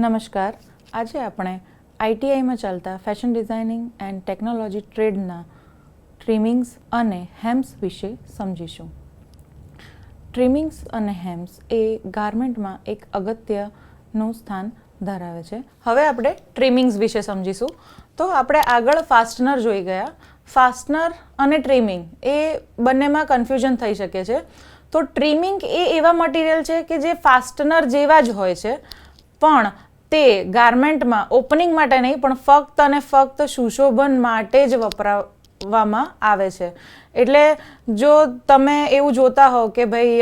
નમસ્કાર. આજે આપણે આઈટીઆઈમાં ચાલતા ફેશન ડિઝાઇનિંગ એન્ડ ટેકનોલોજી ટ્રેડના ટ્રીમિંગ્સ અને હેમ્સ વિશે સમજીશું. ટ્રીમિંગ્સ અને હેમ્સ એ ગાર્મેન્ટમાં એક અગત્યનું સ્થાન ધરાવે છે. હવે આપણે ટ્રીમિંગ્સ વિશે સમજીશું. તો આપણે આગળ ફાસ્ટનર જોઈ ગયા. ફાસ્ટનર અને ટ્રીમિંગ એ બંનેમાં કન્ફ્યુઝન થઈ શકે છે. તો ટ્રીમિંગ એ એવા મટીરિયલ છે કે જે ફાસ્ટનર જેવા જ હોય છે, પણ તે ગાર્મેન્ટમાં ઓપનિંગ માટે નહીં પણ ફક્ત અને ફક્ત સુશોભન માટે જ વપરાવવામાં આવે છે. એટલે જો તમે એવું જોતા હો કે ભાઈ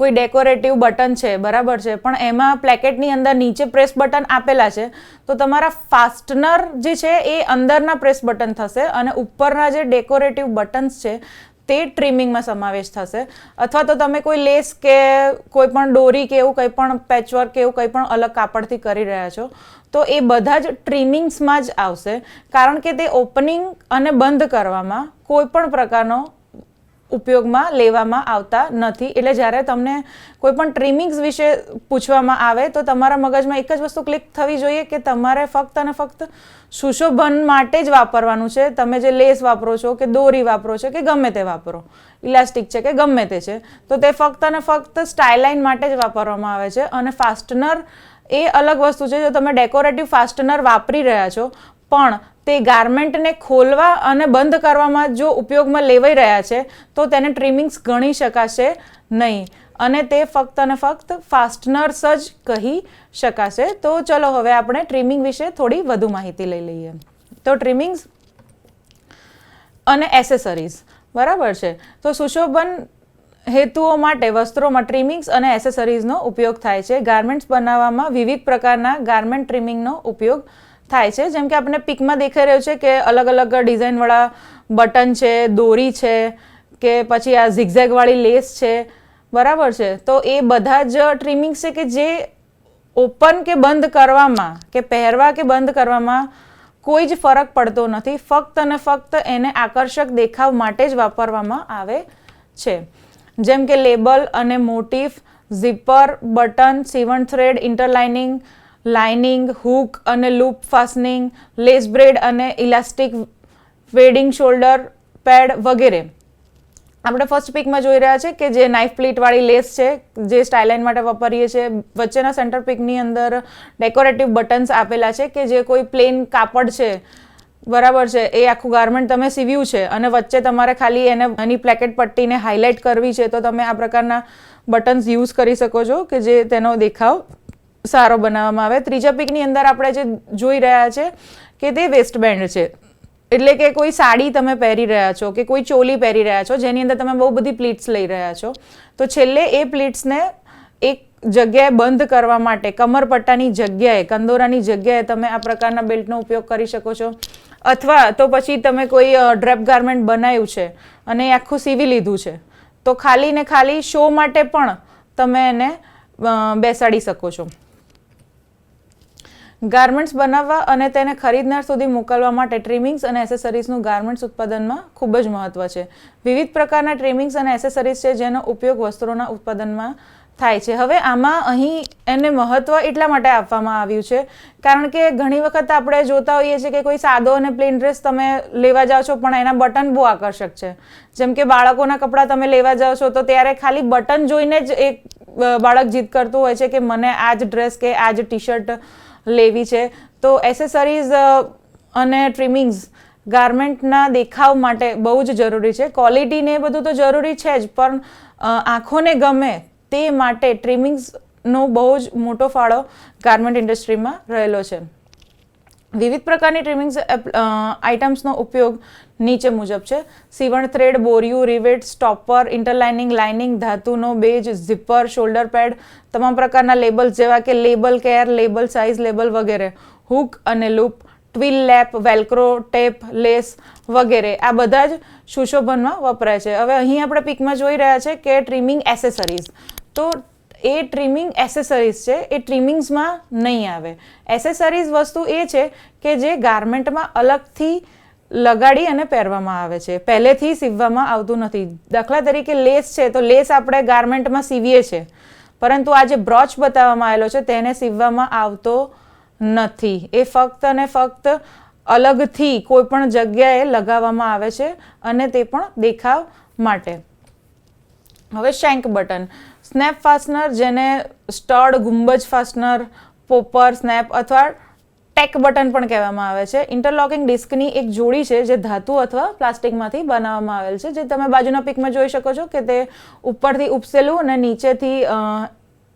કોઈ ડેકોરેટિવ બટન છે, બરાબર છે, પણ એમાં પ્લેકેટની અંદર નીચે પ્રેસ બટન આપેલા છે, તો તમારા ફાસ્ટનર જે છે એ અંદરના પ્રેસ બટન થશે અને ઉપરના જે ડેકોરેટિવ બટન્સ છે તે ટ્રીમિંગમાં સમાવેશ થશે. અથવા તો તમે કોઈ લેસ કે કોઈ પણ દોરી કે એવું કંઈ પણ પેચવર્ક કે એવું કંઈ પણ અલગ કાપડથી કરી રહ્યા છો, તો એ બધા જ ટ્રીમિંગ્સમાં જ આવશે, કારણ કે તે ઓપનિંગ અને બંધ કરવામાં કોઈ પણ પ્રકારનો ઉપયોગમાં લેવામાં આવતા નથી. એટલે જ્યારે તમને કોઈ પણ ટ્રીમિંગ્સ વિશે પૂછવામાં આવે તો તમારા મગજમાં એક જ વસ્તુ ક્લિક થવી જોઈએ કે તમારે ફક્ત અને ફક્ત સુશોભન માટે જ વાપરવાનું છે. તમે જે લેસ વાપરો છો કે દોરી વાપરો છો કે ગમે તે વાપરો, ઇલાસ્ટિક છે કે ગમે તે છે, તો તે ફક્ત અને ફક્ત સ્ટાઇલાઇન માટે જ વાપરવામાં આવે છે. અને ફાસ્ટનર એ અલગ વસ્તુ છે. જો તમે ડેકોરેટિવ ફાસ્ટનર વાપરી રહ્યા છો પણ તે ગાર્મેન્ટને ખોલવા અને બંધ કરવામાં જો ઉપયોગમાં લેવાઈ રહ્યા છે, તો તેને ટ્રીમિંગ્સ ગણી શકાશે નહીં અને તે ફક્ત અને ફક્ત ફાસ્ટનર્સ જ કહી શકાશે. તો ચલો હવે આપણે ટ્રીમિંગ વિશે થોડી વધુ માહિતી લઈ લઈએ. તો ટ્રીમિંગ્સ અને એસેસરીઝ, બરાબર છે. તો સુશોભન હેતુઓ માટે વસ્ત્રોમાં ટ્રીમિંગ્સ અને એસેસરીઝનો ઉપયોગ થાય છે. ગાર્મેન્ટ્સ બનાવવામાં વિવિધ પ્રકારના ગાર્મેન્ટ ટ્રીમિંગનો ઉપયોગ થાય છે. જેમ કે આપણે પિકમાં દેખાઈ રહ્યું છે કે અલગ અલગ ડિઝાઇનવાળા બટન છે, દોરી છે, કે પછી આ ઝિગઝેગવાળી લેસ છે, બરાબર છે. તો એ બધા જ ટ્રીમિંગ્સ છે કે જે ઓપન કે બંધ કરવામાં કે પહેરવા કે બંધ કરવામાં કોઈ જ ફરક પડતો નથી. ફક્ત અને ફક્ત એને આકર્ષક દેખાવ માટે જ વાપરવામાં આવે છે. જેમ કે લેબલ અને મોટિફ, ઝીપર, બટન, સીવણ થ્રેડ, ઇન્ટરલાઇનિંગ, લાઇનિંગ, હૂક અને લૂપ ફાસ્ટનિંગ, લેસ બ્રેડ અને ઇલાસ્ટિક, વેડિંગ શોલ્ડર પેડ વગેરે. આપણે ફર્સ્ટ પિકમાં જોઈ રહ્યા છે કે જે નાઇફ પ્લીટવાળી લેસ છે, જે સ્ટાઇલાઇન માટે વાપરીએ છીએ. વચ્ચેના સેન્ટર પિકની અંદર ડેકોરેટિવ બટન્સ આપેલા છે કે જે કોઈ પ્લેન કાપડ છે, બરાબર છે, એ આખું ગાર્મેન્ટ તમે સીવ્યું છે અને વચ્ચે તમારે ખાલી એની પ્લેકેટ પટ્ટીને હાઇલાઇટ કરવી છે, તો તમે આ પ્રકારના બટન્સ યુઝ કરી શકો છો કે જે તેનો દેખાવ સારો બનાવવામાં આવે. ત્રીજા પિકની અંદર આપણે જે જોઈ રહ્યા છે કે તે વેસ્ટબેન્ડ છે. એટલે કે કોઈ સાડી તમે પહેરી રહ્યા છો કે કોઈ ચોલી પહેરી રહ્યા છો જેની અંદર તમે બહુ બધી પ્લીટ્સ લઈ રહ્યા છો, તો છેલ્લે એ પ્લીટ્સને એક જગ્યાએ બંધ કરવા માટે કમરપટ્ટાની જગ્યાએ, કંદોરાની જગ્યાએ તમે આ પ્રકારના બેલ્ટનો ઉપયોગ કરી શકો છો. અથવા તો પછી તમે કોઈ ડ્રેપ ગાર્મેન્ટ બનાવ્યું છે અને એ આખું સીવી લીધું છે, તો ખાલી ને ખાલી શો માટે પણ તમે એને બેસાડી શકો છો. ગાર્મેન્ટ્સ બનાવવા અને તેને ખરીદનાર સુધી મોકલવા માટે ટ્રીમિંગ્સ અને એસેસરીઝનું ગાર્મેન્ટ્સ ઉત્પાદનમાં ખૂબ જ મહત્વ છે. વિવિધ પ્રકારના ટ્રીમિંગ્સ અને એસેસરીઝ છે જેનો ઉપયોગ વસ્ત્રોના ઉત્પાદનમાં થાય છે. હવે આમાં અહીં એને મહત્વ એટલા માટે આપવામાં આવ્યું છે કારણ કે ઘણી વખત આપણે જોતા હોઈએ છીએ કે કોઈ સાદો અને પ્લેન ડ્રેસ તમે લેવા જાઓ છો પણ એના બટન બહુ આકર્ષક છે. જેમ કે બાળકોના કપડાં તમે લેવા જાઓ છો તો ત્યારે ખાલી બટન જોઈને જ એક બાળક જીદ કરતું હોય છે કે મને આ જ ડ્રેસ કે આ જ ટી શર્ટ લેવી છે. તો એસેસરીઝ અને ટ્રીમિંગ્સ ગાર્મેન્ટના દેખાવ માટે બહુ જ જરૂરી છે. ક્વોલિટી ને એ બધું તો જરૂરી છે જ, પણ આંખોને ગમે તે માટે ટ્રીમિંગ્સનો બહુ જ મોટો ફાળો ગાર્મેન્ટ ઇન્ડસ્ટ્રીમાં રહેલો છે. વિવિધ પ્રકારની ટ્રીમિંગ્સ આઇટમ્સનો ઉપયોગ નીચે મુજબ છે. સીવણ થ્રેડ, બોરિયું, રિવેટ, સ્ટોપર, ઇન્ટરલાઇનિંગ, લાઇનિંગ, ધાતુનો બેજ, ઝીપર, શોલ્ડર પેડ, તમામ પ્રકારના લેબલ્સ જેવા કે label care, label size label વગેરે, હૂક અને લૂપ, ટ્વિલ લેપ, વેલ્ક્રો, ટેપ, લેસ વગેરે, આ બધા જ સુશોભનમાં વપરાય છે. હવે અહીં આપણે પિકમાં જોઈ રહ્યા છે કે ટ્રીમિંગ એસેસરીઝ, તો એ ટ્રીમિંગ એસેસરીઝ છે, એ ટ્રીમિંગ્સમાં નહીં આવે. એસેસરીઝ વસ્તુ એ છે કે જે ગાર્મેન્ટમાં અલગથી લગાડી અને પહેરવામાં આવે છે, પહેલેથી સીવવામાં આવતું નથી. દાખલા તરીકે લેસ છે, તો લેસ આપણે ગાર્મેન્ટમાં સીવીએ છીએ, પરંતુ આ જે બ્રોચ બતાવવામાં આવેલો છે તેને સીવવામાં આવતો નથી. એ ફક્ત અને ફક્ત અલગથી કોઈ પણ જગ્યાએ લગાવવામાં આવે છે અને તે પણ દેખાવ માટે. હવે શેન્ક બટન, સ્નેપ ફાસ્ટનર, જેને સ્ટડ, ગુંબજ ફાસ્ટનર, પોપર, સ્નેપ અથવા ટેક બટન પણ કહેવામાં આવે છે, ઇન્ટરલોકિંગ ડિસ્કની એક જોડી છે જે ધાતુ અથવા પ્લાસ્ટિકમાંથી બનાવવામાં આવેલ છે, જે તમે બાજુના પિકમાં જોઈ શકો છો કે તે ઉપરથી ઉપસેલું અને નીચેથી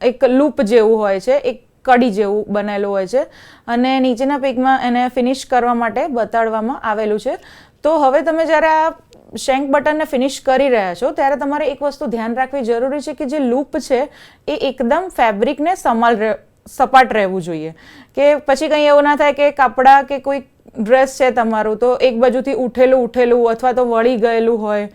એક લૂપ જેવું હોય છે, એક કડી જેવું બનેલું હોય છે અને નીચેના પિકમાં એને ફિનિશ કરવા માટે બતાડવામાં આવેલું છે. તો હવે તમે જ્યારે આ શેન્ક બટનને ફિનિશ કરી રહ્યા છો ત્યારે તમારે એક વસ્તુ ધ્યાન રાખવી જરૂરી છે કે જે લૂપ છે એ એકદમ ફેબ્રિકને સપાટ રહેવું જોઈએ, કે પછી કંઈ એવું ના થાય કે કાપડા કે કોઈ ડ્રેસ છે તમારું તો એક બાજુથી ઉઠેલું અથવા તો વળી ગયેલું હોય,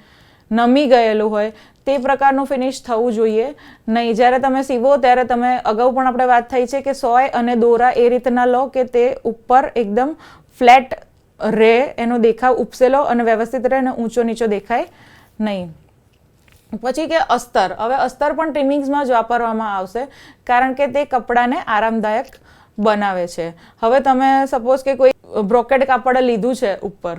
નમી ગયેલું હોય, તે પ્રકારનું ફિનિશ થવું જોઈએ નહીં. જ્યારે તમે સીવો ત્યારે તમે અગાઉ પણ આપણે વાત થઈ છે કે સોય અને દોરા એ રીતના લો કે તે ઉપર એકદમ ફ્લેટ રહે, એનો દેખાવ ઉપસેલો અને વ્યવસ્થિત રહે અને ઊંચો નીચો દેખાય નહીં. પછી કે અસ્તર, હવે અસ્તર પણ ટ્રીમિંગ્સમાં જ વાપરવામાં આવશે કારણ કે તે કપડાને આરામદાયક બનાવે છે. હવે તમે સપોઝ કે કોઈ બ્રોકેડ કાપડ લીધું છે ઉપર,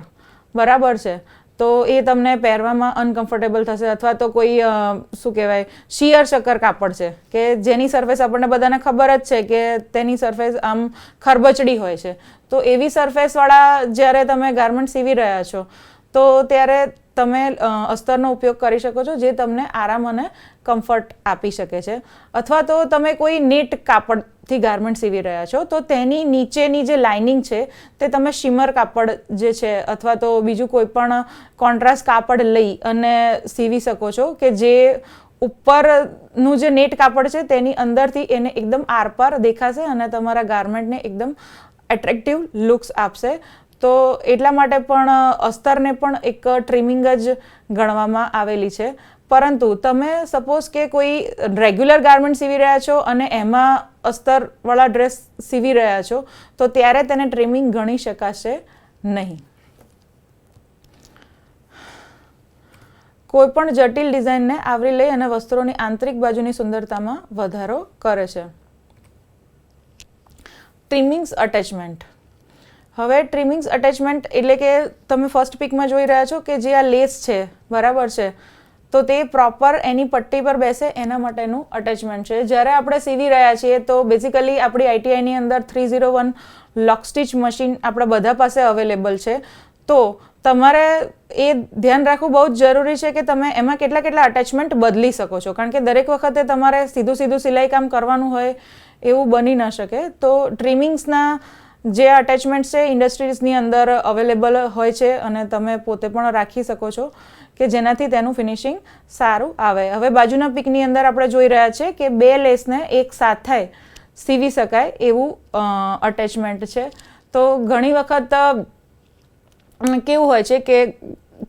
બરાબર છે, તો એ તમને પહેરવામાં અનકમ્ફર્ટેબલ થશે, અથવા તો કોઈ શું કહેવાય શિયર શક્કર કાપડ છે કે જેની સરફેસ આપણને બધાને ખબર જ છે કે તેની સરફેસ આમ ખરબચડી હોય છે, તો એવી સરફેસવાળા જ્યારે તમે ગાર્મેન્ટ સીવી રહ્યા છો તો ત્યારે તમે અસ્તરનો ઉપયોગ કરી શકો છો, જે તમને આરામ અને કમ્ફર્ટ આપી શકે છે. અથવા તો તમે કોઈ નેટ કાપડથી ગાર્મેન્ટ સીવી રહ્યા છો તો તેની નીચેની જે લાઇનિંગ છે તે તમે શિમર કાપડ જે છે અથવા તો બીજું કોઈ પણ કોન્ટ્રાસ્ટ કાપડ લઈ અને સીવી શકો છો કે જે ઉપરનું જે નેટ કાપડ છે તેની અંદરથી એને એકદમ આરપાર દેખાશે અને તમારા ગાર્મેન્ટને એકદમ એટ્રેક્ટિવ લુક્સ આપશે. તો એટલા માટે પણ અસ્તરને પણ એક ટ્રીમિંગ જ ગણવામાં આવેલી છે. પરંતુ તમે સપોઝ કે કોઈ રેગ્યુલર ગાર્મેન્ટ સીવી રહ્યા છો અને એમાં અસ્તરવાળા ડ્રેસ સીવી રહ્યા છો તો ત્યારે તેને ટ્રીમિંગ ગણી શકાશે નહીં. કોઈ પણ જટિલ ડિઝાઇનને આવરી લઈ અને વસ્ત્રોની આંતરિક બાજુની સુંદરતામાં વધારો કરે છે. ટ્રીમિંગ્સ અટેચમેન્ટ. હવે ટ્રીમિંગ્સ અટેચમેન્ટ એટલે કે તમે ફર્સ્ટ પિકમાં જોઈ રહ્યા છો કે જે આ લેસ છે, બરાબર છે, તો તે પ્રોપર એની પટ્ટી પર બેસે એના માટેનું અટેચમેન્ટ છે. જ્યારે આપણે સીવી રહ્યા છીએ તો બેઝિકલી આપણી આઈટીઆઈની અંદર 301 લોક સ્ટિચ મશીન આપણા બધા પાસે અવેલેબલ છે. તો તમારે એ ધ્યાન રાખવું બહુ જ જરૂરી છે કે તમે એમાં કેટલા અટેચમેન્ટ બદલી શકો છો, કારણ કે દરેક વખતે તમારે સીધું સિલાઈ કામ કરવાનું હોય એવું બની ન શકે. તો ટ્રીમિંગ્સના જે અટેચમેન્ટ છે ઇન્ડસ્ટ્રીઝની અંદર અવેલેબલ હોય છે અને તમે પોતે પણ રાખી શકો છો કે જેનાથી તેનું ફિનિશિંગ સારું આવે. હવે બાજુના પિકની અંદર આપણે જોઈ રહ્યા છે કે બે લેસને એક સાથે સીવી શકાય એવું અટેચમેન્ટ છે. તો ઘણી વખત કેવું હોય છે કે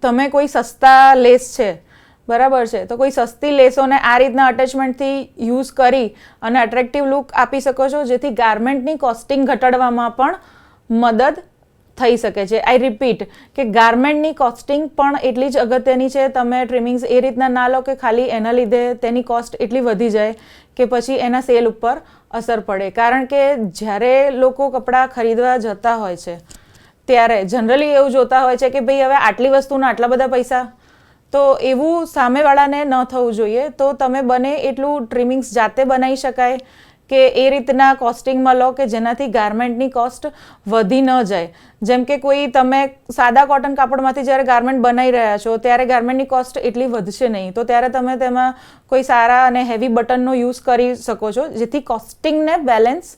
તમે કોઈ સસ્તા લેસ છે, બરાબર છે, તો કોઈ સસ્તી લેસોને આ રીતના અટેચમેન્ટથી યુઝ કરી અને અટ્રેક્ટિવ લુક આપી શકો છો, જેથી ગાર્મેન્ટની કોસ્ટિંગ ઘટાડવામાં પણ મદદ થઈ શકે છે. આઈ રિપીટ કે ગાર્મેન્ટની કોસ્ટિંગ પણ એટલી જ અગત્યની છે. તમે ટ્રીમિંગ્સ એ રીતના ના લો કે ખાલી એના લીધે તેની કોસ્ટ એટલી વધી જાય કે પછી એના સેલ ઉપર અસર પડે. કારણ કે જ્યારે લોકો કપડાં ખરીદવા જતા હોય છે ત્યારે જનરલી એવું જોતા હોય છે કે ભાઈ હવે આટલી વસ્તુના આટલા બધા પૈસા, તો એવું સામેવાળાને ન થવું જોઈએ. તો તમે બને એટલું ટ્રીમિંગ્સ જાતે બનાવી શકાય કે એ રીતના કોસ્ટિંગમાં લો કે જેનાથી ગાર્મેન્ટની કોસ્ટ વધી ન જાય. જેમ કે કોઈ તમે સાદા કોટન કાપડમાંથી જ્યારે ગાર્મેન્ટ બનાવી રહ્યા છો ત્યારે ગાર્મેન્ટની કોસ્ટ એટલી વધશે નહીં, તો ત્યારે તમે તેમાં કોઈ સારા અને હેવી બટનનો યુઝ કરી શકો છો, જેથી કોસ્ટિંગને બેલેન્સ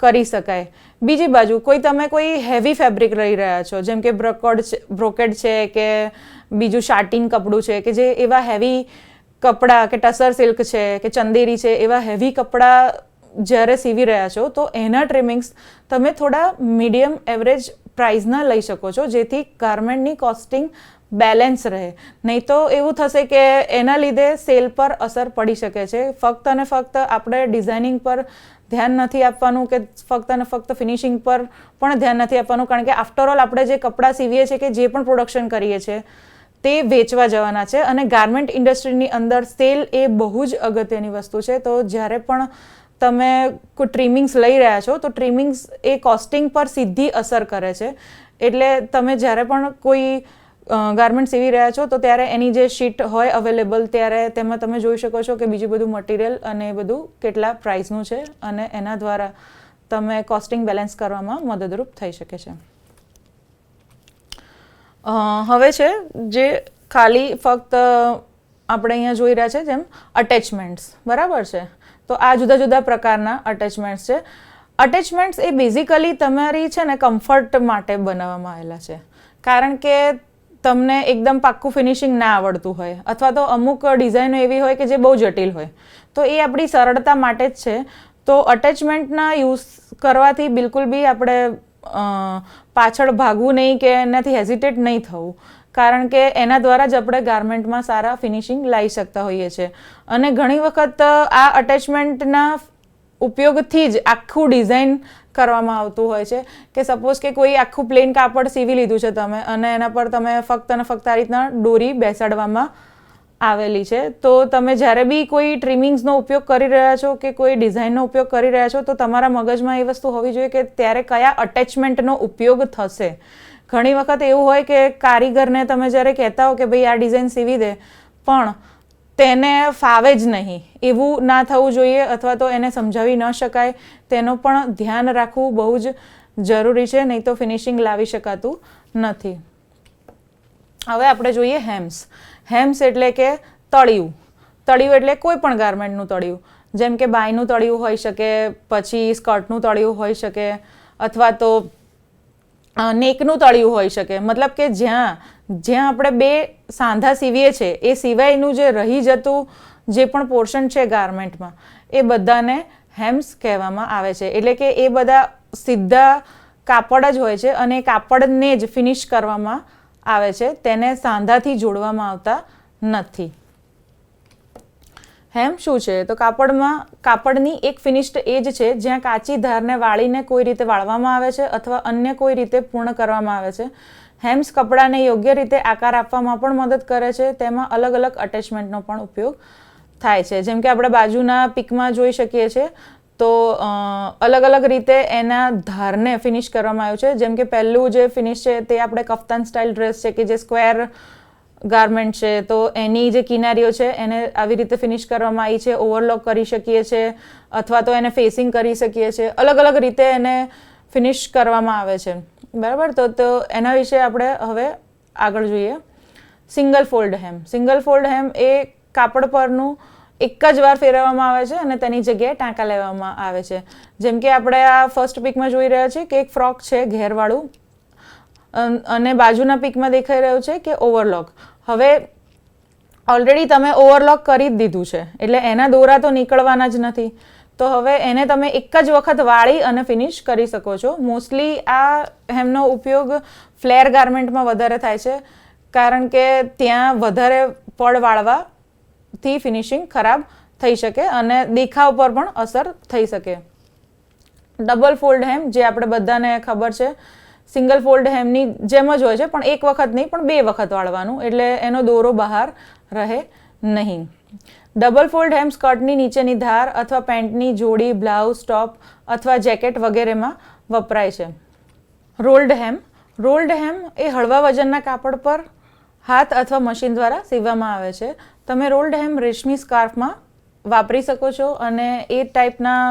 કરી શકાય. બીજી બાજુ તમે કોઈ હેવી ફેબ્રિક લઈ રહ્યા છો, જેમ કે બ્રોકેડ છે કે બીજું શાર્ટિન કપડું છે, કે જે એવા હેવી કપડાં કે ટસર સિલ્ક છે કે ચંદેરી છે, એવા હેવી કપડાં જ્યારે સીવી રહ્યા છો તો એના ટ્રીમિંગ્સ તમે થોડા મીડિયમ એવરેજ પ્રાઇસના લઈ શકો છો, જેથી ગાર્મેન્ટની કોસ્ટિંગ બેલેન્સ રહે. નહીં તો એવું થશે કે એના લીધે સેલ પર અસર પડી શકે છે. ફક્ત અને ફક્ત આપણે ડિઝાઇનિંગ પર ધ્યાન નથી આપવાનું કે ફક્ત અને ફક્ત ફિનિશિંગ પર પણ ધ્યાન નથી આપવાનું, કારણ કે આફ્ટર ઓલ આપણે જે કપડાં સીવીએ છીએ કે જે પણ પ્રોડક્શન કરીએ છીએ તે વેચવા જવાના છે. અને ગાર્મેન્ટ ઇન્ડસ્ટ્રીની અંદર સેલ એ બહુ જ અગત્યની વસ્તુ છે. તો જ્યારે પણ તમે કોઈ ટ્રીમિંગ્સ લઈ રહ્યા છો તો ટ્રીમિંગ્સ એ કોસ્ટિંગ પર સીધી અસર કરે છે. એટલે તમે જ્યારે પણ કોઈ ગાર્મેન્ટ સીવી રહ્યા છો તો ત્યારે એની જે શીટ હોય અવેલેબલ ત્યારે તેમાં તમે જોઈ શકો છો કે બીજું બધું મટીરિયલ અને એ બધું કેટલા પ્રાઇસનું છે, અને એના દ્વારા તમે કોસ્ટિંગ બેલેન્સ કરવામાં મદદરૂપ થઈ શકે છે. હવે છે જે ખાલી ફક્ત આપણે અહીંયા જોઈ રહ્યા છે જેમ અટેચમેન્ટ્સ, બરાબર છે. તો આ જુદા જુદા પ્રકારના અટેચમેન્ટ્સ છે. અટેચમેન્ટ્સ એ બેઝિકલી તમારી છે ને કમ્ફર્ટ માટે બનાવવામાં આવેલા છે. કારણ કે તમને એકદમ પાક્કું ફિનિશિંગ ના આવડતું હોય, અથવા તો અમુક ડિઝાઇનો એવી હોય કે જે બહુ જટિલ હોય, તો એ આપણી સરળતા માટે જ છે. તો અટેચમેન્ટના યુઝ કરવાથી બિલકુલ બી આપણે પાછળ ભાગવું નહીં કે એનાથી હેઝિટેટ નહીં થવું, કારણ કે એના દ્વારા જ આપણે ગાર્મેન્ટમાં સારા ફિનિશિંગ લાવી શકતા હોઈએ છીએ. અને ઘણી વખત આ અટેચમેન્ટના ઉપયોગથી જ આખું ડિઝાઇન કરવામાં આવતું હોય છે. કે સપોઝ કે કોઈ આખું પ્લેન કાપડ સીવી લીધું છે તમે, અને એના પર તમે ફક્ત અને ફક્ત આ રીતના દોરી બેસાડવામાં આવેલી છે. તો તમે જ્યારે બી કોઈ ટ્રીમિંગ્સનો ઉપયોગ કરી રહ્યા છો કે કોઈ ડિઝાઇનનો ઉપયોગ કરી રહ્યા છો તો તમારા મગજમાં એ વસ્તુ હોવી જોઈએ કે ત્યારે કયા અટેચમેન્ટનો ઉપયોગ થશે. ઘણી વખત એવું હોય કે કારીગરને તમે જ્યારે કહેતા હો કે ભાઈ આ ડિઝાઇન સીવી દે, પણ તેને ફાવે જ નહીં, એવું ના થવું જોઈએ, અથવા તો એને સમજાવી ન શકાય. તેનો પણ ધ્યાન રાખવું બહુ જ જરૂરી છે, નહીં તો ફિનિશિંગ લાવી શકાતું નથી. હવે આપણે જોઈએ હેમ્સ. હેમ્સ એટલે કે તળિયું. તળિયું એટલે કોઈ પણ ગાર્મેન્ટનું તળિયું, જેમ કે બાયનું તળિયું હોઈ શકે, પછી સ્કર્ટનું તળિયું હોઈ શકે, અથવા તો નેકનું તળિયું હોઈ શકે. મતલબ કે જ્યાં આપણે બે સાંધા સીવીએ છીએ એ સિવાયનું જે રહી જતું જે પણ પોર્શન છે ગાર્મેન્ટમાં, એ બધાને હેમ્સ કહેવામાં આવે છે. એટલે કે એ બધા સીધા કાપડ જ હોય છે અને કાપડને જ ફિનિશ કરવામાં આવે છે, તેને સાંધાથી જોડવામાં આવતા નથી. હેમ શું છે? તો કાપડની એક ફિનિશ્ડ એજ છે જ્યાં કાચી ધારને વાળીને કોઈ રીતે વાળવામાં આવે છે અથવા અન્ય કોઈ રીતે પૂર્ણ કરવામાં આવે છે. હેમ્સ કપડાને યોગ્ય રીતે આકાર આપવામાં પણ મદદ કરે છે. તેમાં અલગ અલગ અટેચમેન્ટનો પણ ઉપયોગ થાય છે. જેમ કે આપણે બાજુના પિકમાં જોઈ શકીએ છીએ તો અલગ અલગ રીતે એના ધારને ફિનિશ કરવામાં આવ્યું છે. જેમ કે પહેલું જે ફિનિશ છે તે આપણે કફતાન સ્ટાઇલ ડ્રેસ છે કે જે સ્ક્વેર ગાર્મેન્ટ છે, તો એની જે કિનારીઓ છે એને આવી રીતે ફિનિશ કરવામાં આવી છે. ઓવરલોક કરી શકીએ છીએ અથવા તો એને ફેસિંગ કરી શકીએ છીએ. અલગ અલગ રીતે એને ફિનિશ કરવામાં આવે છે, બરાબર. તો એના વિશે આપણે હવે આગળ જોઈએ. સિંગલ ફોલ્ડ હેમ. સિંગલ ફોલ્ડ હેમ એ કાપડ પરનું એક જ વાર ફેરવવામાં આવે છે અને તેની જગ્યાએ ટાંકા લેવામાં આવે છે. જેમ કે આપણે આ ફર્સ્ટ પિકમાં જોઈ રહ્યા છીએ કે એક ફ્રોક છે ઘેરવાળું, અને બાજુના પિકમાં દેખાઈ રહ્યું છે કે ઓવરલોક. હવે ઓલરેડી તમે ઓવરલોક કરી જ દીધું છે, એટલે એના દોરા તો નીકળવાના જ નથી. તો હવે એને તમે એક જ વખત વાળી અને ફિનિશ કરી શકો છો. મોસ્ટલી આ હેમનો ઉપયોગ ફ્લેર ગાર્મેન્ટમાં વધારે થાય છે, કારણ કે ત્યાં વધારે પડ વાળવાથી ફિનિશિંગ ખરાબ થઈ શકે અને દેખાવ પર પણ અસર થઈ શકે. ડબલ ફોલ્ડ હેમ, જે આપણે બધાને ખબર છે, સિંગલ ફોલ્ડ હેમની જેમ જ હોય છે, પણ એક વખત નહીં પણ બે વખત વાળવાનું, એટલે એનો દોરો બહાર રહે નહીં. ડબલ ફોલ્ડ હેમ સ્કર્ટની નીચેની ધાર અથવા પેન્ટની જોડી, બ્લાઉઝ, ટોપ અથવા જેકેટ વગેરેમાં વપરાય છે. રોલ્ડ હેમ. રોલ્ડ હેમ એ હળવા વજનના કાપડ પર હાથ અથવા મશીન દ્વારા સીવવામાં આવે છે. તમે રોલ્ડ હેમ રેશમી સ્કાર્ફમાં વાપરી શકો છો, અને એ ટાઈપના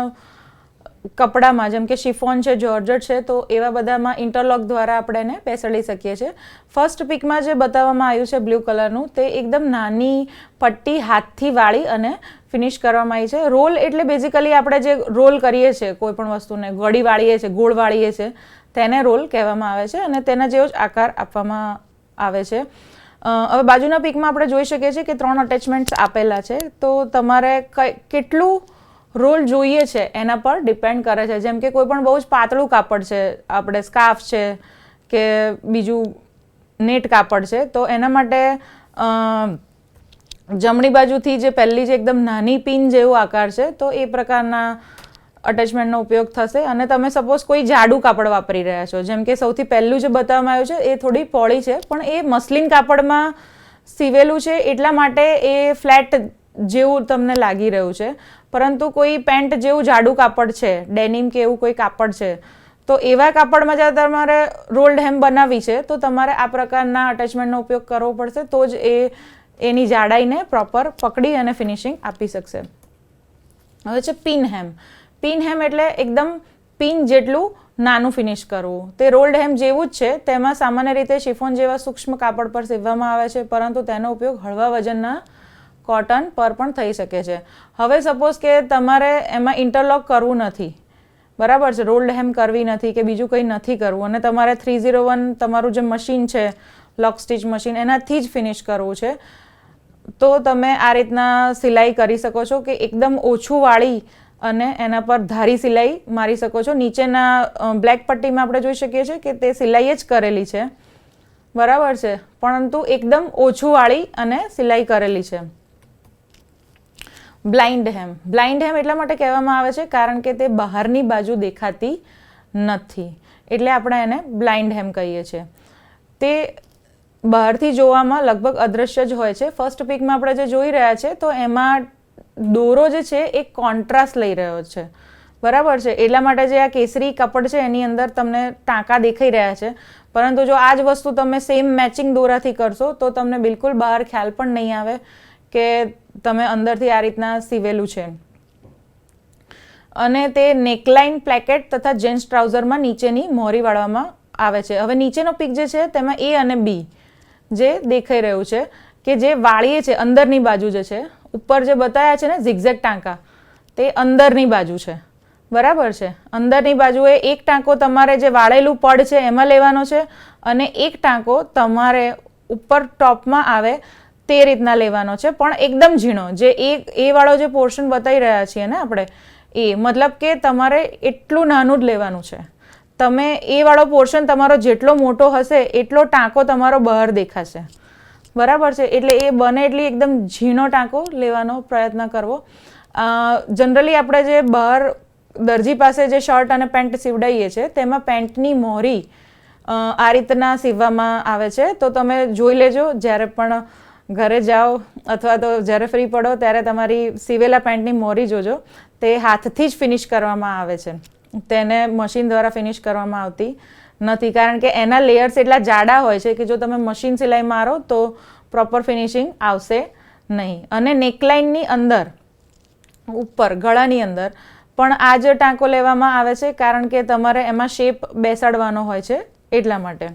કપડામાં જેમ કે શિફોન છે, જોર્જટ છે, તો એવા બધામાં ઇન્ટરલોક દ્વારા આપણે એને બેસાડી શકીએ છીએ. ફર્સ્ટ પિકમાં જે બતાવવામાં આવ્યું છે બ્લુ કલરનું, તે એકદમ નાની પટ્ટી હાથથી વાળી અને ફિનિશ કરવામાં આવી છે. રોલ એટલે બેઝિકલી આપણે જે રોલ કરીએ છીએ કોઈ પણ વસ્તુને, ગળી વાળીએ છીએ, ગોળ વાળીએ છીએ, તેને રોલ કહેવામાં આવે છે અને તેના જેવો જ આકાર આપવામાં આવે છે. હવે બાજુના પિકમાં આપણે જોઈ શકીએ છીએ કે 3 અટેચમેન્ટ્સ આપેલા છે. તો તમારે કેટલું રોલ જોઈએ છે એના પર ડિપેન્ડ કરે છે. જેમ કે કોઈ પણ બહુ જ પાતળું કાપડ છે, આપણે સ્કાર્ફ છે કે બીજું નેટ કાપડ છે, તો એના માટે જમણી બાજુથી જે પહેલી જે એકદમ નાની પિન જેવો આકાર છે, તો એ પ્રકારના અટેચમેન્ટનો ઉપયોગ થશે. અને તમે સપોઝ કોઈ જાડું કાપડ વાપરી રહ્યા છો, જેમ કે સૌથી પહેલું જે બતાવવામાં આવ્યું છે એ થોડી પહોળી છે, પણ એ મસલિન કાપડમાં સીવેલું છે એટલા માટે એ ફ્લેટ જેવું તમને લાગી રહ્યું છે, પરંતુ કોઈ પેન્ટ જેવું જાડું કાપડ છે, ડેનિમ કે એવું કોઈ કાપડ છે, તો એવા કાપડમાં જ્યારે તમારે રોલ્ડ હેમ બનાવવી છે તો તમારે આ પ્રકારના અટેચમેન્ટનો ઉપયોગ કરવો પડશે, તો જ એની જાડાઈને પ્રોપર પકડી અને ફિનિશિંગ આપી શકશે. હવે છે પિન હેમ. પિન હેમ એટલે એકદમ પિન જેટલું નાનું ફિનિશ કરવું. તે રોલ્ડ હેમ જેવું જ છે, તેમાં સામાન્ય રીતે શિફોન જેવા સૂક્ષ્મ કાપડ પર સીવવામાં આવે છે, પરંતુ તેનો ઉપયોગ હળવા વજનના કોટન પર પણ થઈ શકે છે. હવે સપોઝ કે તમારે એમાં ઇન્ટરલોક કરવું નથી, બરાબર છે, રોલ્ડ હેમ કરવી નથી કે બીજું કંઈ નથી કરવું, અને તમારે 301 તમારું જે મશીન છે લોક સ્ટિચ મશીન એનાથી જ ફિનિશ કરવું છે, તો તમે આ રીતના સિલાઈ કરી શકો છો કે એકદમ ઓછું વાળી અને એના પર ધારી સિલાઈ મારી શકો છો. નીચેના બ્લેક પટ્ટીમાં આપણે જોઈ શકીએ છીએ કે તે સિલાઈ જ કરેલી છે, બરાબર છે, પરંતુ એકદમ ઓછું વાળી અને સિલાઈ કરેલી છે. બ્લાઇન્ડ હેમ. બ્લાઇન્ડ હેમ એટલા માટે કહેવામાં આવે છે કારણ કે તે બહારની બાજુ દેખાતી નથી, એટલે આપણે એને બ્લાઇન્ડ હેમ કહીએ છીએ. તે બહારથી જોવામાં લગભગ અદૃશ્ય જ હોય છે. ફર્સ્ટ પિકમાં આપણે જે જોઈ રહ્યા છે તો એમાં દોરો જે છે એ કોન્ટ્રાસ્ટ લઈ રહ્યો છે, બરાબર છે, એટલા માટે જે આ કેસરી કાપડ છે એની અંદર તમને ટાંકા દેખાઈ રહ્યા છે, પરંતુ જો આ જ વસ્તુ તમે સેમ મેચિંગ દોરાથી કરશો તો તમને બિલકુલ બહાર ખ્યાલ પણ નહીં આવે કે તમે અંદરથી આ રીતના સીવેલું છે. અને તે નેકલાઇન, પ્લેકેટ તથા જેન્ટ્સ ટ્રાઉઝરમાં નીચેની મોહરી વાળવામાં આવે છે. હવે નીચેનો પિક જે છે તેમાં A અને B જે દેખાઈ રહ્યું છે કે જે વાળીએ છે અંદરની બાજુ જે છે, ઉપર જે બતાવ્યા છે ને ઝિગઝેગ ટાંકા, તે અંદરની બાજુ છે, બરાબર છે. અંદરની બાજુએ એક ટાંકો તમારે જે વાળેલું પડ છે એમાં લેવાનો છે, અને એક ટાંકો તમારે ઉપર ટોપમાં આવે તે રીતના લેવાનો છે, પણ એકદમ ઝીણો. જે એ વાળો જે પોર્શન બતાવી રહ્યા છીએ ને આપણે, એ મતલબ કે તમારે એટલું નાનું જ લેવાનું છે. તમે એ વાળો પોર્શન તમારો જેટલો મોટો હશે એટલો ટાંકો તમારો બહાર દેખાશે, બરાબર છે, એટલે એ બને એટલી એકદમ ઝીણો ટાંકો લેવાનો પ્રયત્ન કરવો. જનરલી આપણે જે બહાર દરજી પાસે જે શર્ટ અને પેન્ટ સીવડાવીએ છીએ તેમાં પેન્ટની મોહરી આ રીતના સીવવામાં આવે છે, તો તમે જોઈ લેજો જ્યારે પણ ઘરે જાઓ અથવા તો જ્યારે ફ્રી પડો ત્યારે તમારી સીવેલા પેન્ટની મોહરી જોજો. તે હાથથી જ ફિનિશ કરવામાં આવે છે, તેને મશીન દ્વારા ફિનિશ કરવામાં આવતી નથી, કારણ કે એના લેયર્સ એટલા જાડા હોય છે કે જો તમે મશીન સિલાઈ મારો તો પ્રોપર ફિનિશિંગ આવશે નહીં. અને નેકલાઇનની અંદર ઉપર ગળાની અંદર પણ આ જ ટાંકો લેવામાં આવે છે, કારણ કે તમારે એમાં શેપ બેસાડવાનો હોય છે એટલા માટે.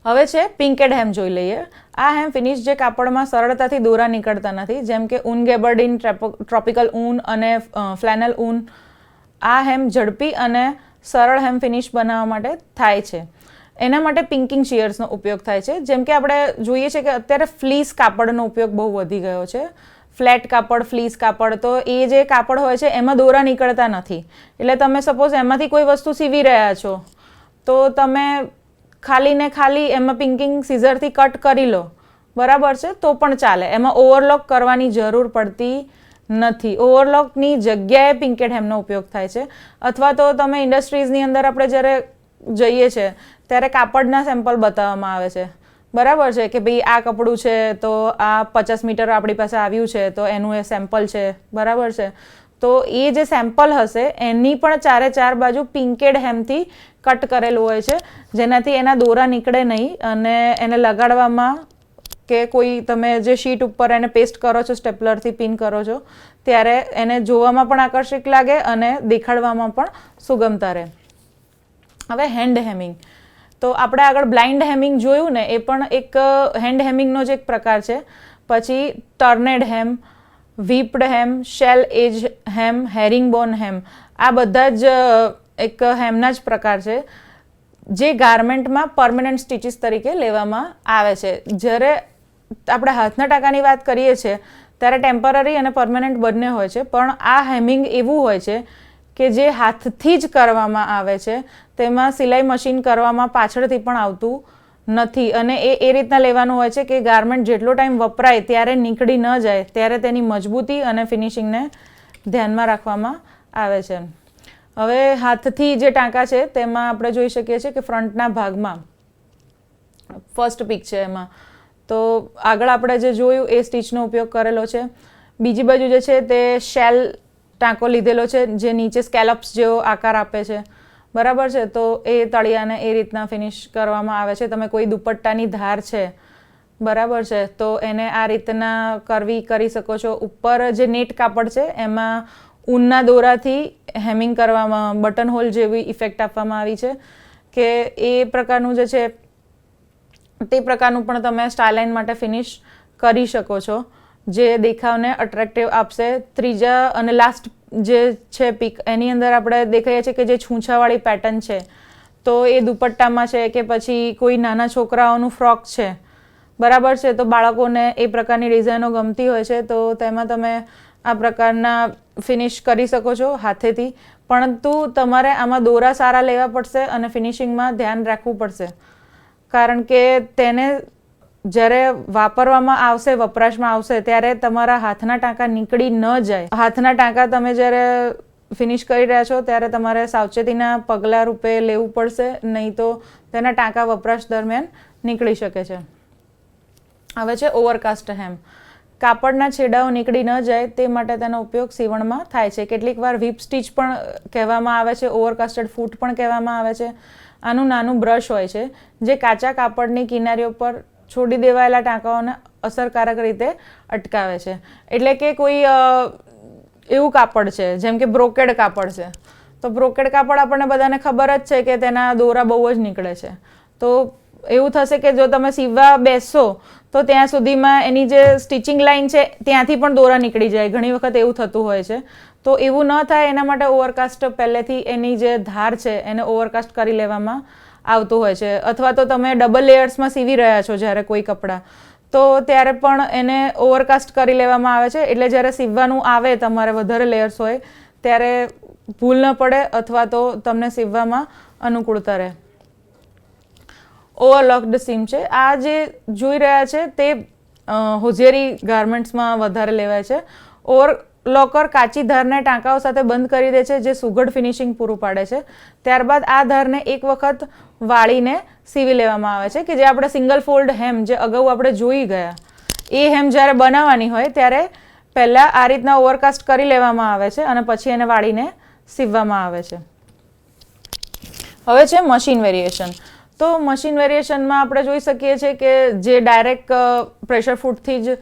હવે છે પિંકેડ હેમ જોઈ લઈએ. આ હેમ ફિનિશ જે કાપડમાં સરળતાથી દોરા નીકળતા નથી, જેમ કે ઊન ગેબર્ડિન, ટ્રોપિકલ ઊન અને ફ્લેનલ ઊન. આ હેમ ઝડપી અને સરળ હેમ ફિનિશ બનાવવા માટે થાય છે. એના માટે પિંકિંગ શીયર્સનો ઉપયોગ થાય છે. જેમ કે આપણે જોઈએ છીએ કે અત્યારે ફ્લીસ કાપડનો ઉપયોગ બહુ વધી ગયો છે. ફ્લેટ કાપડ, ફ્લીસ કાપડ, તો એ જે કાપડ હોય છે એમાં દોરા નીકળતા નથી, એટલે તમે સપોઝ એમાંથી કોઈ વસ્તુ સીવી રહ્યા છો તો તમે ખાલી ને ખાલી એમાં પિંકિંગ સીઝરથી કટ કરી લો, બરાબર છે, તો પણ ચાલે. એમાં ઓવરલોક કરવાની જરૂર પડતી નથી. ઓવરલોકની જગ્યાએ પિંકેડ હેમનો ઉપયોગ થાય છે. અથવા તો તમે ઇન્ડસ્ટ્રીઝની અંદર આપણે જ્યારે જઈએ છીએ ત્યારે કાપડના સેમ્પલ બતાવવામાં આવે છે, બરાબર છે, કે ભાઈ આ કપડું છે તો આ 50 મીટર આપણી પાસે આવ્યું છે તો એનું એ સેમ્પલ છે, બરાબર છે. તો એ જે સેમ્પલ હશે એની પણ ચારે ચાર બાજુ પિંકેડ હેમથી કટ કરેલું હોય છે, જેનાથી એના દોરા નીકળે નહીં અને એને લગાડવામાં કે કોઈ તમે જે શીટ ઉપર એને પેસ્ટ કરો છો, સ્ટેપલરથી પિન કરો છો, ત્યારે એને જોવામાં પણ આકર્ષક લાગે અને દેખાડવામાં પણ સુગમતા રહે. હવે હેન્ડ હેમિંગ. તો આપણે આગળ બ્લાઇન્ડ હેમિંગ જોયું ને, એ પણ એક હેન્ડ હેમિંગનો જ એક પ્રકાર છે. પછી ટર્નેડ હેમ, વ્હીપ્ડ હેમ, શેલ એજ હેમ, હેરિંગબોન હેમ, આ બધા જ એક હેમના જ પ્રકાર છે જે ગાર્મેન્ટમાં પરમેનન્ટ સ્ટિચીસ તરીકે લેવામાં આવે છે. જ્યારે આપણે હાથના ટાંકાની વાત કરીએ છીએ ત્યારે ટેમ્પરરી અને પરમેનન્ટ બંને હોય છે, પણ આ હેમિંગ એવું હોય છે કે જે હાથથી જ કરવામાં આવે છે, તેમાં સિલાઈ મશીન કરવામાં પાછળથી પણ આવતું નથી, અને એ રીતના લેવાનું હોય છે કે ગાર્મેન્ટ જેટલો ટાઈમ વપરાય ત્યારે નીકળી ન જાય, ત્યારે તેની મજબૂતી અને ફિનિશિંગને ધ્યાનમાં રાખવામાં આવે છે. હવે હાથથી જે ટાંકા છે તેમાં આપણે જોઈ શકીએ છીએ કે ફ્રન્ટના ભાગમાં ફર્સ્ટ પિક છે, એમાં તો આગળ આપણે જે જોયું એ સ્ટીચનો ઉપયોગ કરેલો છે. બીજી બાજુ જે છે તે શેલ ટાંકો લીધેલો છે, જે નીચે સ્કેલપ્સ જેવો આકાર આપે છે, બરાબર છે. તો એ તળિયાને એ રીતના ફિનિશ કરવામાં આવે છે. તમે કોઈ દુપટ્ટાની ધાર છે, બરાબર છે, તો એને આ રીતના કરી શકો છો. ઉપર જે નેટ કાપડ છે એમાં ઊનના દોરાથી હેમિંગ કરવામાં, બટન હોલ જેવી ઇફેક્ટ આપવામાં આવી છે કે એ પ્રકારનું જે છે તે પ્રકારનું પણ તમે સ્ટાઇલાઇન માટે ફિનિશ કરી શકો છો, જે દેખાવને અટ્રેક્ટિવ આપશે. ત્રીજા અને લાસ્ટ જે છે પિક, એની અંદર આપણે દેખાઈએ છીએ કે જે છૂંછાવાળી પેટર્ન છે, તો એ દુપટ્ટામાં છે કે પછી કોઈ નાના છોકરાઓનું ફ્રોક છે, બરાબર છે. તો બાળકોને એ પ્રકારની ડિઝાઇનો ગમતી હોય છે, તો તેમાં તમે આ પ્રકારના ફિનિશ કરી શકો છો હાથેથી. પરંતુ તમારે આમાં દોરા સારા લેવા પડશે અને ફિનિશિંગમાં ધ્યાન રાખવું પડશે, કારણ કે તેને જ્યારે વાપરવામાં આવશે, વપરાશમાં આવશે, ત્યારે તમારા હાથના ટાંકા નીકળી ન જાય. હાથના ટાંકા તમે જ્યારે ફિનિશ કરી રહ્યા છો ત્યારે તમારે સાવચેતીના પગલાં રૂપે લેવું પડશે, નહીં તો તેના ટાંકા વપરાશ દરમિયાન નીકળી શકે છે. હવે છે ઓવરકાસ્ટ હેમ. કાપડના છેડાઓ નીકળી ન જાય તે માટે તેનો ઉપયોગ સીવણમાં થાય છે. કેટલીક વાર વ્હીપ સ્ટીચ પણ કહેવામાં આવે છે, ઓવરકાસ્ટેડ ફૂટ પણ કહેવામાં આવે છે. આનું નાનું બ્રશ હોય છે જે કાચા કાપડની કિનારીઓ પર છોડી દેવાયેલા ટાંકાઓને અસરકારક રીતે અટકાવે છે. એટલે કે કોઈ એવું કાપડ છે જેમ કે બ્રોકેડ કાપડ છે, તો બ્રોકેડ કાપડ આપણને બધાને ખબર જ છે કે તેના દોરા બહુ જ નીકળે છે. તો એવું થશે કે જો તમે સીવવા બેસશો તો ત્યાં સુધીમાં એની જે સ્ટિચિંગ લાઇન છે ત્યાંથી પણ દોરા નીકળી જાય. ઘણી વખત એવું થતું હોય છે. તો એવું ન થાય એના માટે ઓવરકાસ્ટ પહેલેથી એની જે ધાર છે એને ઓવરકાસ્ટ કરી લેવામાં આવતું હોય છે. અથવા તો તમે ડબલ લેયર્સમાં સીવી રહ્યા છો જ્યારે કોઈ કપડાં, તો ત્યારે પણ એને ઓવરકાસ્ટ કરી લેવામાં આવે છે. એટલે જ્યારે સીવવાનું આવે તમારે વધારે લેયર્સ હોય ત્યારે ભૂલ ન પડે અથવા તો તમને સીવવામાં અનુકૂળતા રહે. ઓવરલોક્ડ સીમ છે. આ જે જોઈ રહ્યા છે તે હોઝિયરી ગાર્મેન્ટ્સમાં વધારે લેવાય છે. ઓવરલોકર કાચી ધારને ટાંકાઓ સાથે બંધ કરી દે છે, જે સુઘડ ફિનિશિંગ પૂરું પાડે છે. ત્યારબાદ આ ધારને એક વખત વાળીને સીવી લેવામાં આવે છે, કે જે આપણે સિંગલ ફોલ્ડ હેમ જે અગાઉ આપણે જોઈ ગયા, એ હેમ જ્યારે બનાવવાની હોય ત્યારે પહેલાં આ રીતના ઓવરકાસ્ટ કરી લેવામાં આવે છે અને પછી એને વાળીને સીવવામાં આવે છે. હવે છે મશીન વેરિએશન. તો મશીન વેરિએશનમાં આપણે જોઈ શકીએ છીએ કે જે ડાયરેક્ટ પ્રેશર ફૂટથી જ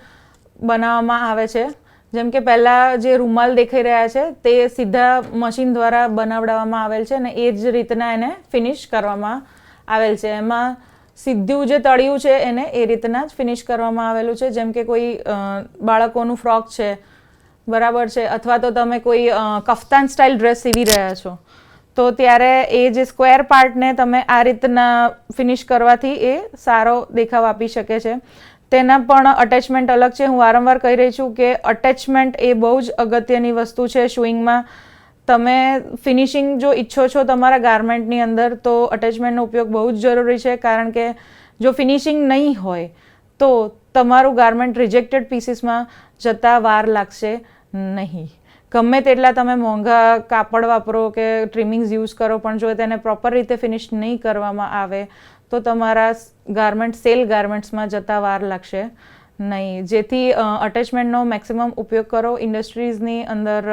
બનાવવામાં આવે છે. જેમ કે પહેલાં જે રૂમાલ દેખાઈ રહ્યા છે તે સીધા મશીન દ્વારા બનાવડાવવામાં આવેલ છે અને એ જ રીતના એને ફિનિશ કરવામાં આવેલ છે. એમાં સીધું જે તળિયું છે એને એ રીતના જ ફિનિશ કરવામાં આવેલું છે. જેમ કે કોઈ બાળકોનું ફ્રોક છે, બરાબર છે, અથવા તો તમે કોઈ કફતાન સ્ટાઇલ ડ્રેસ સીવી રહ્યા છો, તો ત્યારે એ જે સ્ક્વેર પાર્ટને તમે આ રીતના ફિનિશ કરવાથી એ સારો દેખાવ આપી શકે છે. તેના પણ અટેચમેન્ટ અલગ છે. હું વારંવાર કહી રહી છું કે અટેચમેન્ટ એ બહુ જ અગત્યની વસ્તુ છે શૂઇંગમાં. તમે ફિનિશિંગ જો ઈચ્છો છો તમારા ગાર્મેન્ટની અંદર, તો અટેચમેન્ટનો ઉપયોગ બહુ જ જરૂરી છે, કારણ કે જો ફિનિશિંગ નહીં હોય તો તમારું ગાર્મેન્ટ રિજેક્ટેડ પીસીસમાં જતાં વાર લાગશે નહીં. ગમે તેટલા તમે મોંઘા કાપડ વાપરો કે ટ્રીમિંગ્સ યુઝ કરો, પણ જો તેને પ્રોપર રીતે ફિનિશ નહીં કરવામાં આવે તો તમારા ગાર્મેન્ટ સેલ ગાર્મેન્ટ્સમાં જતાં વાર લાગશે નહીં. જેથી અટેચમેન્ટનો મેક્સિમમ ઉપયોગ કરો. ઇન્ડસ્ટ્રીઝની અંદર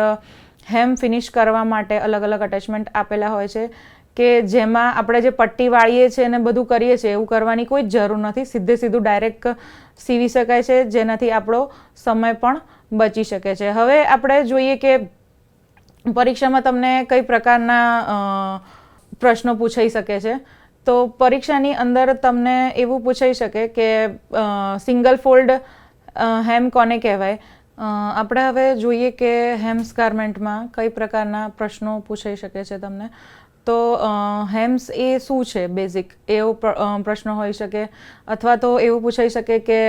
હેમ ફિનિશ કરવા માટે અલગ અલગ અટેચમેન્ટ આપેલા હોય છે, કે જેમાં આપણે જે પટ્ટી વાળીએ છીએ અને બધું કરીએ છીએ એવું કરવાની કોઈ જ જરૂર નથી. સીધું ડાયરેક્ટ સીવી શકાય છે, જેનાથી આપણો સમય પણ બચી શકે છે. હવે આપણે જોઈએ કે પરીક્ષામાં તમને કઈ પ્રકારના પ્રશ્નો પૂછાઈ શકે છે. તો પરીક્ષાની અંદર તમને એવું પૂછાઈ શકે કે સિંગલ ફોલ્ડ હેમ કોને કહેવાય. આપણે હવે જોઈએ કે હેમ્સ ગાર્મેન્ટમાં કઈ પ્રકારના પ્રશ્નો પૂછાઈ શકે છે તમને. તો હેમ્સ એ શું છે બેઝિક, એવો પ્રશ્ન હોઈ શકે. અથવા તો એવું પૂછાઈ શકે કે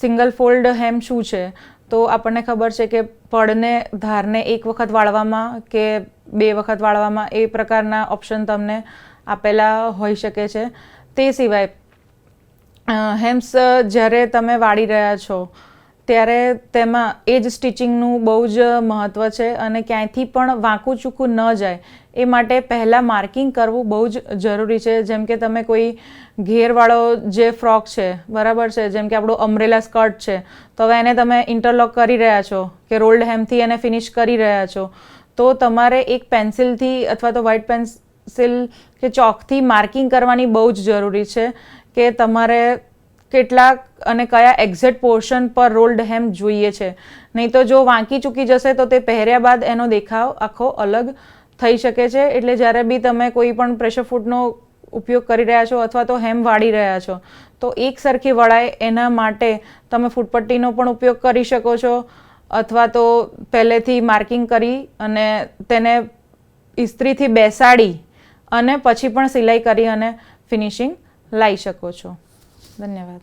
સિંગલ ફોલ્ડ હેમ શું છે. તો આપણને ખબર છે કે પડને ધારને એક વખત વાળવામાં કે 2 વખત વાળવામાં એ પ્રકારના ઓપ્શન તમને આપેલા હોઈ શકે છે. તે સિવાય હેમ્સ જ્યારે તમે વાળી રહ્યા છો ત્યારે તેમાં એ જ સ્ટિચિંગનું બહુ જ મહત્ત્વ છે અને ક્યાંયથી પણ વાંકું ચૂકું ન જાય એ માટે પહેલાં માર્કિંગ કરવું બહુ જ જરૂરી છે. જેમ કે તમે કોઈ ઘેરવાળો જે ફ્રોક છે બરાબર છે, જેમ કે આપણું અમ્બ્રેલા સ્કર્ટ છે, તો હવે એને તમે ઇન્ટરલોક કરી રહ્યા છો કે રોલ્ડ હેમથી એને ફિનિશ કરી રહ્યા છો, તો તમારે એક પેન્સિલથી અથવા તો વ્હાઇટ પેન્સિલ કે ચોકથી માર્કિંગ કરવાની બહુ જ જરૂરી છે કે તમારે કેટલાક અને કયા એક્ઝેક્ટ પોર્શન પર રોલ્ડ હેમ જોઈએ છે. નહીં તો જો વાંકી ચૂકી જશે તો તે પહેર્યા બાદ એનો દેખાવ આખો અલગ થઈ શકે છે. એટલે જ્યારે બી તમે કોઈ પણ પ્રેશર ફૂટનો ઉપયોગ કરી રહ્યા છો અથવા તો હેમ વાળી રહ્યા છો તો એક સરખી વળાય એના માટે તમે ફૂટપટ્ટીનો પણ ઉપયોગ કરી શકો છો અથવા તો પહેલેથી માર્કિંગ કરી અને તેને ઇસ્ત્રીથી બેસાડી અને પછી પણ સિલાઈ કરી અને ફિનિશિંગ લાવી શકો છો. ધન્યવાદ.